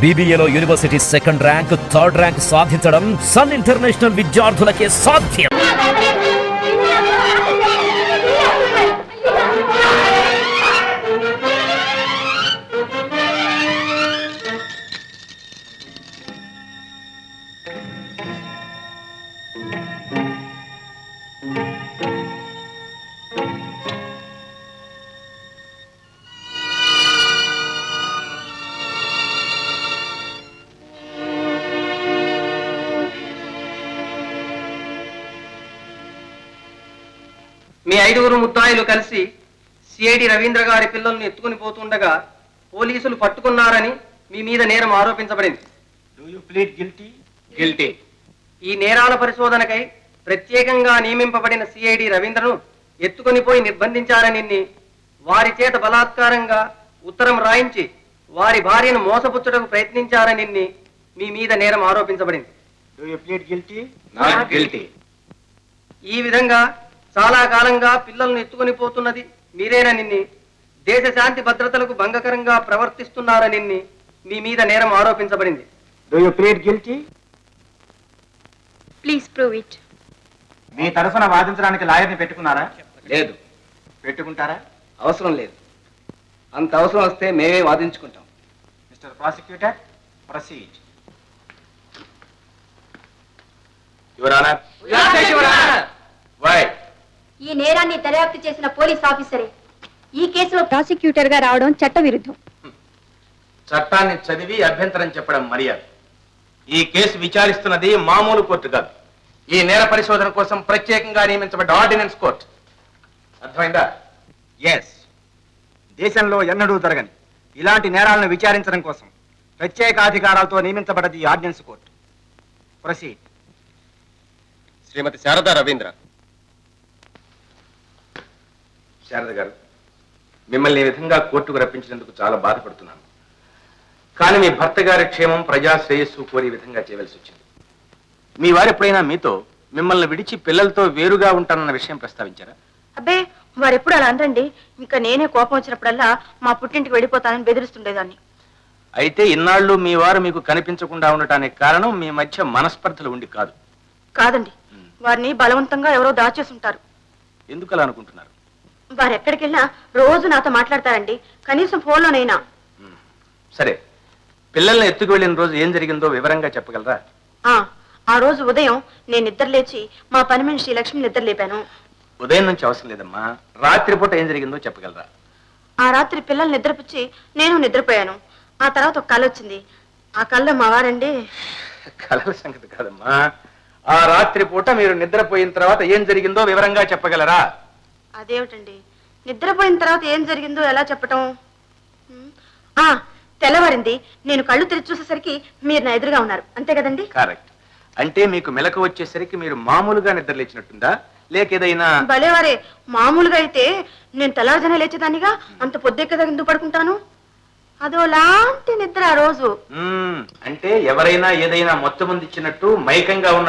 బీబీఏలో university second rank, third rank సాధించడం Sun International విద్యార్థులకే సాధ్యం. మీ 5 ముద్దాయిలు కలిసి సిఐడి రవీంద్ర గారి పిల్లల్ని ఎత్తుకుని పోతుండగా పోలీసులు పట్టుకున్నారని మీ మీద నేరం ఆరోపించబడింది. ఈ నేరాల పరిశోధనకై ప్రత్యేకంగా నియమింపబడిన సిఐడి రవీంద్రను ఎత్తుకొని పోయి నిర్బంధించారని, వారి చేత బలాత్కారంగా ఉత్తరం రాయించి వారి భార్యను మోసపుచ్చుటకు ప్రయత్నించారని మీ మీద నేరం ఆరోపించబడింది. ఈ విధంగా చాలా కాలంగా పిల్లలను ఎత్తుకొని పోతున్నది మీరేనని, దేశ శాంతి భద్రతలకు భంగకరంగా ప్రవర్తిస్తున్నారని మీ మీద నేరం ఆరోపించబడింది. Please prove it. మీ తరఫున వాదించడానికి లాయర్ని పెట్టుకున్నారా? లేదు. పెట్టుకుంటారా? అవసరం లేదు. అంత అవసరం వస్తే మేమే వాదించుకుంటాం. Mister prosecutor, proceed. Your honour. Why? ఈ నేరాన్ని దర్యాప్తు చేసిన పోలీస్ ఆఫీసరే ఈ కేసులో ప్రాసిక్యూటర్ గా రావడం చట్ట విరుద్ధం. చట్టాన్ని చదివి అభ్యంతరం చెప్పడం మర్యాద. ఈ కేసు విచారిస్తున్నది మామూలు కోర్టు కాదు. ఈ నేర పరిశోధన కోసం ప్రత్యేకంగా నియమించబడ్డ ఆర్డినెన్స్ కోర్టు. అర్థమైందా? ఎస్. దేశంలో ఎన్నడూ జరగని ఇలాంటి నేరాలను విచారించడం కోసం ప్రత్యేక అధికారాలతో నియమించబడ్డది ఆర్డినెన్స్ కోర్టు. ప్రొసీడ్. శ్రీమతి శారదా రవీంద్ర. శారద గారు, మిమ్మల్ని ఈ విధంగా కోర్టుకు రప్పించినందుకు చాలా బాధపడుతున్నాను. కానీ మీ భర్త గారి క్షేమం, ప్రజా శ్రేయస్సు కోరి విధంగా చేయవలసి వచ్చింది. మీ వారు ఎప్పుడైనా మీతో మిమ్మల్ని విడిచి పిల్లలతో వేరుగా ఉంటానన్న విషయం ప్రస్తావించారా? అబ్బే, వారెప్పుడు అలా అనరండి. ఇంకా నేనే కోపం వచ్చినప్పుడల్లా మా పుట్టింటికి వెళ్ళిపోతానని బెదిరిస్తుండేదాన్ని. అయితే ఇన్నాళ్ళు మీ వారు మీకు కనిపించకుండా ఉండటానికి కారణం మీ మధ్య మనస్పర్ధలు ఉండి కాదు? కాదండి, వారిని బలవంతంగా ఎవరో దాచేసుంటారు. ఎందుకు అలా అనుకుంటున్నారు? వారు ఎక్కడికి వెళ్ళినా రోజు నాతో మాట్లాడతారండి, కనీసం ఫోన్లోనైనా. సరే, పిల్లల్ని ఎత్తుకు వెళ్ళిన రోజు ఏం జరిగిందో వివరంగా చెప్పగలరా? ఆ రోజు ఉదయం నేను నిద్ర లేచి మా పని మనిషి లక్ష్మి నిద్ర లేపాను. ఉదయం నుంచి అవసరం లేదమ్మా, రాత్రిపూట ఏం జరిగిందో చెప్పగలరా? ఆ రాత్రి పిల్లల్ని నిద్రపుచ్చి నేను నిద్రపోయాను. ఆ తర్వాత ఒక కళ వచ్చింది. ఆ కళ్ళ మా వారండి. కలల సంగతి కాదమ్మా, ఆ రాత్రి పూట మీరు నిద్రపోయిన తర్వాత ఏం జరిగిందో వివరంగా చెప్పగలరా? అదేమిటండి, నిద్రపోయిన తర్వాత ఏం జరిగిందో ఎలా చెప్పటం? తెల్లవారింది. నేను కళ్ళు తెరిచి చూసేసరికి మీరు నా ఎదురుగా ఉన్నారు, అంతే కదండి? కరెక్ట్. అంటే మీకు మెలకు వచ్చేసరికి మీరు మామూలుగా నిద్రలేచినట్టుందా, లేక ఏదైనా? భలేవారే, మామూలుగా అయితే నేను తెల్లవారుజానే లేచేదానిగా, అంత పొద్దే కదా ఎందుకు పడుకుంటాను? అదో లాంటి నిద్ర ఆ రోజు. అంటే ఎవరైనా ఏదైనా మొత్తం మంది ఇచ్చినట్టు మైకంగా ఉన్న.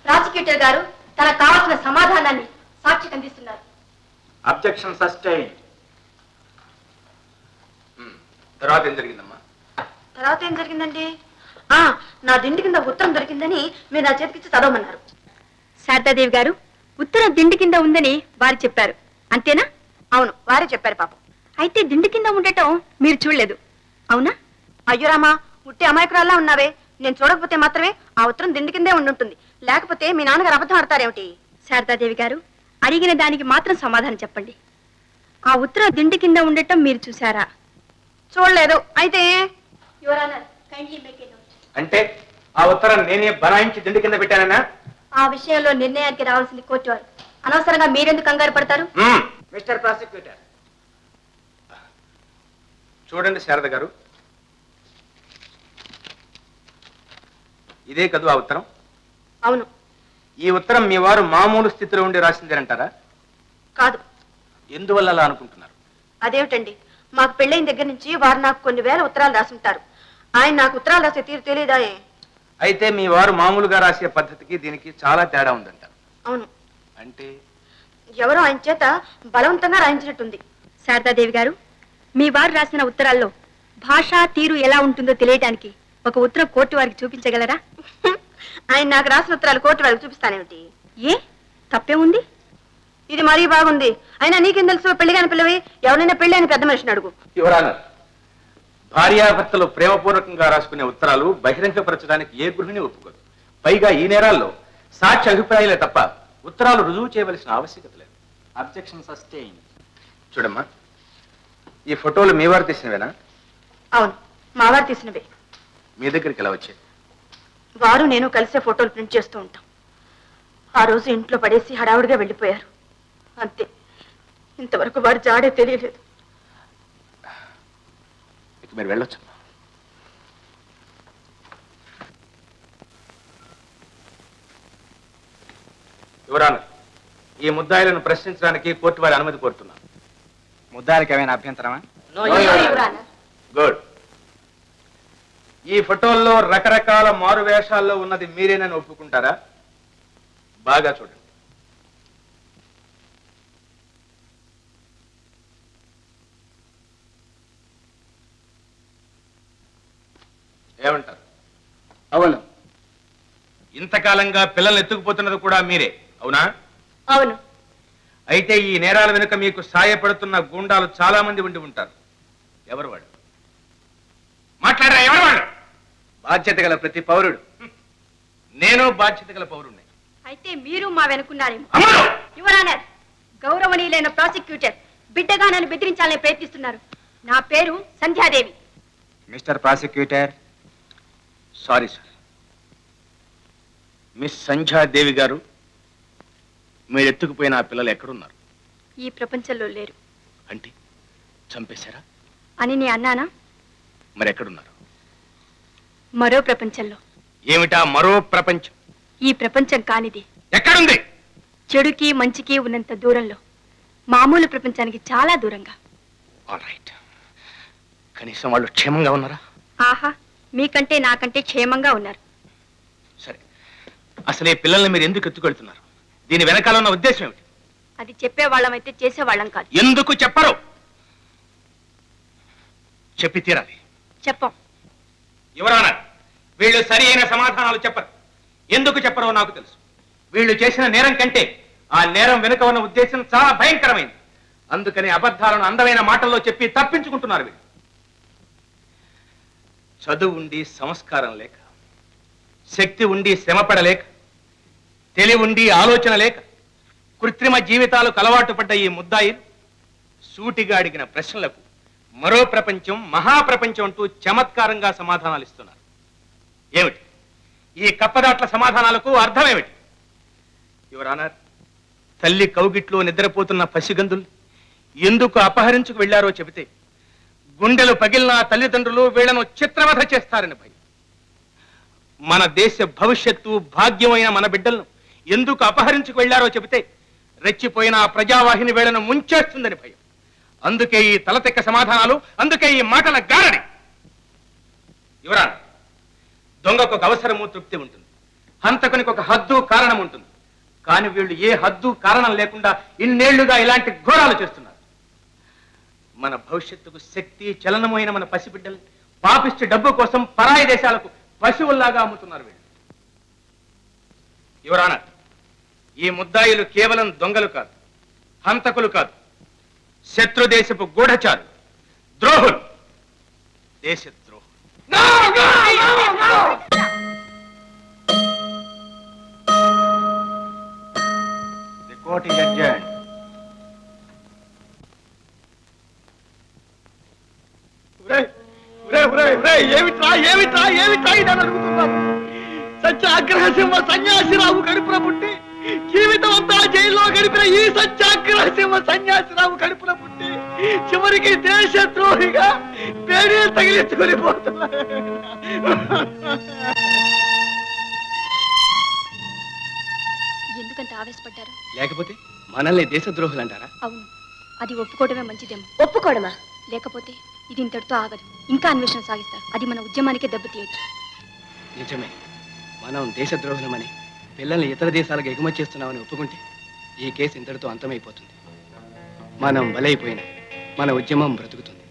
ప్రాసిక్యూటర్ గారు తనకు కావాల్సిన సమాధానాన్ని సాక్షి అందిస్తున్నారు. Objection sustained. తర్వాత ఏం జరిగిందమ్మా? తర్వాత ఏం జరిగిందండి, నా దిండి కింద ఉత్తరం దొరికిందని మీరు నా చేతికిచ్చి చదవమన్నారు. శారదాదేవి గారు, ఉత్తరం దిండి కింద ఉందని వారు చెప్పారు, అంతేనా? అవును, వారే చెప్పారు పాపం. అయితే దిండి కింద ఉండటం మీరు చూడలేదు, అవునా? అయ్యో రామా, ఉట్టి అమాయకురాల్లా ఉన్నావే. నేను చూడకపోతే మాత్రమే ఆ ఉత్తరం దిండి కిందే ఉండుంటుంది, లేకపోతే మీ నాన్నగారు అబద్ధం ఆడతారేమిటి? శారదాదేవి గారు, అడిగిన దానికి మాత్రం సమాధానం చెప్పండి. ఆ ఉత్తరం దిండి కింద ఉండటం మీరు చూసారా? చూడలేదు. అయితే అంటే ఆ ఉత్తరం నేనే బనాయించి దిండి కింద పెట్టానన్నా? ఆ విషయంలో నిర్ణయానికి రావాల్సింది కోర్టు వారు. అనవసరంగా మీరెందుకు కంగారు పడతారు? Mister prosecutor. చూడండి శారద గారు, ఇదే కదూ ఆ ఉత్తరం? అవును. ఈ ఉత్తరం మీ వారు మామూలు స్థితిలో ఉండి రాసిందేనంటారా? కాదు. ఎందువల్ల అలా అనుకుంటున్నారు? అదేమిటండి, మాకు పెళ్ళైన దగ్గర నుంచి వారు నాకు కొన్ని వేల ఉత్తరాలు రాసుంటారు. ఆయన నాకు ఉత్తరాలు రాసే తీరు తెలియదా? అయితే మీ వారు మామూలుగా రాసే పద్ధతికి దీనికి చాలా తేడా ఉందంటారు. అవును. అంటే ఎవరో ఆయన చేత బలవంతంగా రాయించినట్టుంది. శారదాదేవి గారు, మీ వారు రాసిన ఉత్తరాల్లో భాషా తీరు ఎలా ఉంటుందో తెలియటానికి ఒక ఉత్తరం కోర్టు వారికి చూపించగలరా? ఆయన నాకు రాసిన ఉత్తరాలు కోర్టు వారికి చూపిస్తానేమిటి? ఏ తప్పే ఉంది? ఇది మరీ బాగుంది. అయినా నీకేం తెలుసు? పెళ్లి కాని పిల్లవి ఎవరైనా పెళ్లి అని పెద్ద మనిషిని అడుగు. యువరాన, భార్యాభర్తలు ప్రేమపూర్వకంగా రాసుకునే ఉత్తరాలు బహిరంగపరచడానికి ఏ గృహిణి ఒప్పుకోదు. పైగా ఈ నేరాల్లో సాక్షి అభిప్రాయాలే తప్ప ఉత్తరాలు రుజువు చేయవలసిన ఆవశ్యకత లేదు. Objection sustain. చూడమ్మా, ఈ ఫోటోలు మీ వారు తీసినవేనా? అవును, మావారు తీసినవే. మీ దగ్గరికి ఎలా వచ్చాయి? వారు నేను కలిసే ఫోటోలు ప్రింట్ చేస్తూ ఉంటాం. ఆ రోజు ఇంట్లో పడేసి హడావుడిగా వెళ్ళిపోయారు, అంతే. ఇంతవరకు వారి జాడే తెలియలేదు. ఇక మీరు వెళ్ళొచ్చు. యువరాన, ఈ ముద్దాయిలను ప్రశ్నించడానికి కోర్టు వారి అనుమతి కోరుతున్నాను. ముద్దాయిలకు ఏమైనా అభ్యంతరమా? గుడ్. ఈ ఫోటోల్లో రకరకాల మారు వేషాల్లో ఉన్నది మీరేనని ఒప్పుకుంటారా? బాగా చూడండి. ఏమంటారు? అవును. ఇంతకాలంగా పిల్లల్ని ఎత్తుకుపోతున్నది కూడా మీరే, అవునా? అవును. అయితే ఈ నేరాల వెనుక మీకు సాయపడుతున్న గూండాలు చాలా మంది ఉండి ఉంటారు. ఎవరు వాడు? మాట్లాడరా, ఎవరు వాడు? బాధ్యత గల ప్రతి పౌరుడు. నేను బాధ్యత గల పౌరుణ్ణి. అయితే మీరు మా వెనుకున్నారేమో. అమ్మడు! యువర్ ఆనర్, గౌరవనీయులైన ప్రాసిక్యూటర్ బిడ్డగా నన్ను బెదిరించాలని ప్రయత్నిస్తున్నారు. నా పేరు Sandhya Devi. Mister prosecutor. Sorry sir. Miss Sandhya Devi గారు, మీరు ఎత్తుకుపోయిన ఆ పిల్లలు ఎక్కడున్నారు? ఈ ప్రపంచంలో లేరు. అంటే చంపేశారా అని నీ అన్నానా? మరి ఎక్కడున్నారు? మరో ప్రపంచంలో. ఏమిటా మరో ప్రపంచం? ఈ ప్రపంచం కానిది. ఎక్కడుంది? చెడుకి మంచికి ఉన్నంత దూరంలో, మామూలు ప్రపంచానికి చాలా దూరంగా. All right. కనీసం వాళ్ళు క్షేమంగా ఉన్నారా? ఆహా, మీకంటే నాకంటే క్షేమంగా ఉన్నారు. సరే, అసలు ఈ పిల్లల్ని మీరు ఎందుకు ఎత్తుకెళ్తున్నారు? దీని వెనకాల ఉన్న ఉద్దేశం ఏమిటి? అది చెప్పేవాళ్ళం అయితే చేసేవాళ్ళం కాదు. ఎందుకు చెప్పరు? చెప్పి తీరాలి. చెప్పం. యువరానా, వీళ్ళు సరి అయిన సమాధానాలు చెప్పరు. ఎందుకు చెప్పరో నాకు తెలుసు. వీళ్ళు చేసిన నేరం కంటే ఆ నేరం వెనుక ఉన్న ఉద్దేశం చాలా భయంకరమైంది. అందుకని అబద్ధాలను అందమైన మాటల్లో చెప్పి తప్పించుకుంటున్నారు వీళ్ళు. చదువు ఉండి సంస్కారం లేక, శక్తి ఉండి శ్రమపడలేక, తెలివి ఉండి ఆలోచన లేక, కృత్రిమ జీవితాలకు అలవాటు పడ్డ ఈ ముద్దాయిలు సూటిగా అడిగిన ప్రశ్నలకు మరో ప్రపంచం, మహాప్రపంచం అంటూ చమత్కారంగా సమాధానాలు ఇస్తున్నారు. ఏమిటి ఈ కప్పదాట్ల సమాధానాలకు అర్థమేమిటి? యువర్ ఆనర్, తల్లి కౌగిట్లో నిద్రపోతున్న పసిగందులు ఎందుకు అపహరించుకు వెళ్లారో చెబితే గుండెలు పగిలిన తల్లిదండ్రులు వీళ్లను చిత్రవధ చేస్తారని భయం. మన దేశ భవిష్యత్తు, భాగ్యమైన మన బిడ్డలను ఎందుకు అపహరించుకు వెళ్లారో చెబితే రెచ్చిపోయిన ఆ ప్రజావాహిని వీళ్లను ముంచేస్తుందని భయం. అందుకే ఈ తలతెక్క సమాధానాలు, అందుకే ఈ మాటల గారడి. యువరాన్, దొంగకు ఒక అవసరము, తృప్తి ఉంటుంది. హంతకునికి ఒక హద్దు, కారణం ఉంటుంది. కానీ వీళ్ళు ఏ హద్దు కారణం లేకుండా ఇన్నేళ్లుగా ఇలాంటి ఘోరాలు చేస్తున్నారు. మన భవిష్యత్తుకు శక్తి, చలనమైన మన పసిబిడ్డలు పాపిష్టి డబ్బు కోసం పరాయి దేశాలకు పశువుల్లాగా అమ్ముతున్నారు వీళ్ళు. యువరానా, ఈ ముద్దాయిలు కేవలం దొంగలు కాదు, హంతకులు కాదు, శత్రుదేశపు గూఢచారు, ద్రోహులు, దేశద్రోహులు. The court is adjourned. ఏమిట్రా ఇదని అడుగుతున్నాను. సత్యాగ్రహ సింహ సన్యాసిరావు కడుపున పుట్టి జీవితం అంతా జైల్లో గడిపిన ఈ సత్యాగ్రహ సింహ సన్యాసిరావు కడుపున పుట్టి చివరికి దేశద్రోహిగా పేరే తగిలించుకొని పోతున్నా. ఎందుకంత ఆవేశపడ్డారు? లేకపోతే మనల్ని దేశద్రోహులు అంటారా? అవును, అది ఒప్పుకోవడమే మంచిదేమో. ఒప్పుకోవడమా? లేకపోతే ఇది ఇంతటితో ఆగదు, ఇంకా అన్వేషణ సాగిస్తారు. అది మన ఉద్యమానికే దెబ్బతీయచ్చు. నిజమే, మనం దేశద్రోహులమని పిల్లల్ని ఇతర దేశాలకు ఎగుమతి చేస్తున్నామని ఒప్పుకుంటే ఈ కేసు ఇంతటితో అంతమైపోతుంది. మనం బలైపోయినా మన ఉద్యమం బ్రతుకుతుంది.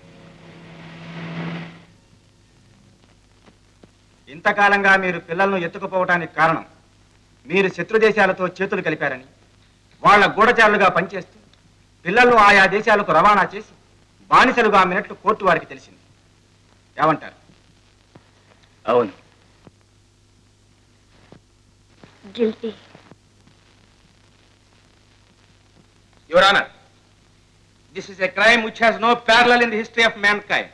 ఇంతకాలంగా మీరు పిల్లలను ఎత్తుకుపోవటానికి కారణం మీరు శత్రు దేశాలతో చేతులు కలిపారని, వాళ్ళ గూఢచారులుగా పనిచేస్తూ పిల్లలను ఆయా దేశాలకు రవాణా చేసి బానిసలుగా అమ్మినట్లు కోర్టు వారికి తెలిసింది. ఏమంటారు? అవును. Guilty. Your honour, this is a crime which has no parallel in the history of mankind.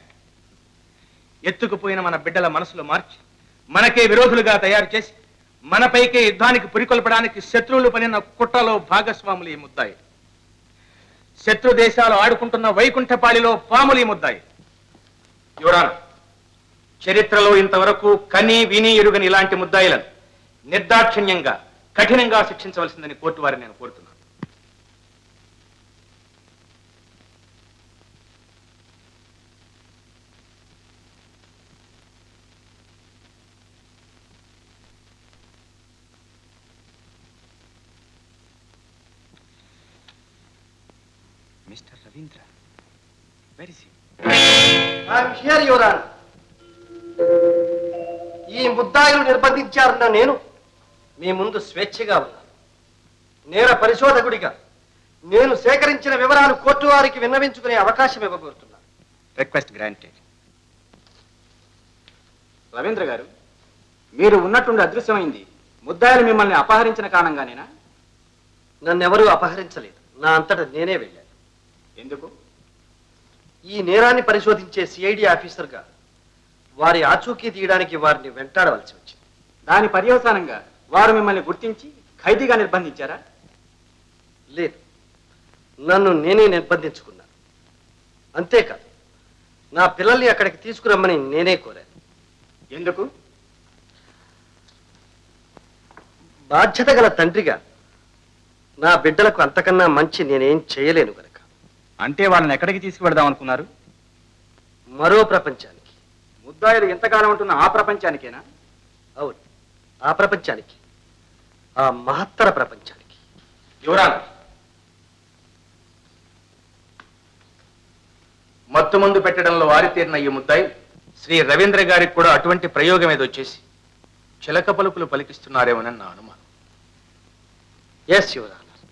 ఎత్తుకుపోయిన మన బిడ్డల మనసులు మార్చి మనకే విరోధులుగా తయారు చేసి మనపైకే యుద్ధానికి పురికొల్పడానికి శత్రువులు పనిన కుట్రలో భాగస్వాములు ఈ ముద్దాయి. శత్రు దేశాలు ఆడుకుంటున్న వైకుంఠపాళిలో పాములు ఈ ముద్దాయి. యువర్ ఆనర్, చరిత్రలో ఇంతవరకు కని విని ఎరుగని ఇలాంటి ముద్దాయిలను నిర్దాక్షిణ్యంగా కఠినంగా శిక్షించవలసిందని కోర్టు వారిని నేను కోరుతున్నాను. మిస్టర్ రవీంద్ర, వెరీ సి. I'm here your honour. ఈ ముద్దాయిలు నిర్బంధించారన్న నేను మీ ముందు స్వేచ్ఛగా ఉన్నాను. నేర పరిశోధకుడిగా నేను సేకరించిన వివరాలు కోర్టు వారికి విన్నవించుకునే అవకాశం ఇవ్వబోతున్నాను. Request granted. రవీంద్ర గారు, మీరు ఉన్నట్టుండి అదృశ్యమైంది ముద్దాయిలు మిమ్మల్ని అపహరించిన కారణంగానేనా? నన్నెవరూ అపహరించలేదు. నా అంతటా నేనే వెళ్ళాను. ఎందుకు? ఈ నేరాన్ని పరిశోధించే సిఐడి ఆఫీసర్గా వారి ఆచూకీ తీయడానికి వారిని వెంటాడవలసి వచ్చింది. దాని పర్యవసానంగా వారు మిమ్మల్ని గుర్తించి ఖైదీగా నిర్బంధించారా? లేదు, నన్ను నేనే నిర్బంధించుకున్నాను. అంతేకాదు, నా పిల్లల్ని అక్కడికి తీసుకురమ్మని నేనే కోరాను. ఎందుకు? బాధ్యత గల తండ్రిగా నా బిడ్డలకు అంతకన్నా మంచి నేనేం చేయలేను గనక. అంటే వాళ్ళని ఎక్కడికి తీసుకువెడదాం అనుకున్నారు? మరో ప్రపంచానికి. ముద్దాయిలు ఎంతకాలం ఉంటున్న ఆ ప్రపంచానికేనా? అవును, ఆ ప్రపంచానికి, ఆ మహత్తర ప్రపంచానికి. యువర్ ఆనర్, మత్తు మందు పెట్టడంలో ఆరితేరిన ఈ ముద్దాయి శ్రీ రవీంద్ర గారికి కూడా అటువంటి ప్రయోగం ఏదో చేసి చిలక పలుకులు పలికిస్తున్నారేమోనని నా అనుమానం. ఎస్ యువర్ ఆనర్,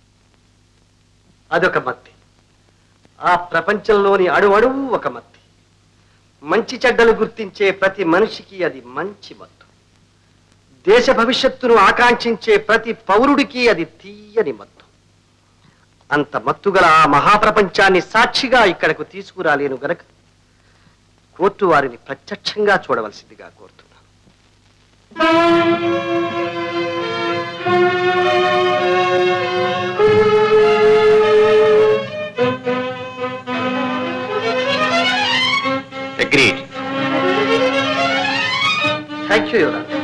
అదొక మత్తి. ఆ ప్రపంచంలోని అణువణువు ఒక మత్తి. మంచి చెడ్డలు గుర్తించే ప్రతి మనిషికి అది మంచి మత్తు. దేశ భవిష్యత్తును ఆకాంక్షించే ప్రతి పౌరుడికి అది తీయని మత్తు. అంత మత్తుగల ఆ మహాప్రపంచాన్ని సాక్షిగా ఇక్కడకు తీసుకురాలేను గనక కోర్టు వారిని ప్రత్యక్షంగా చూడవలసిందిగా కోరుతున్నాను. Agreed. Thank you your honour.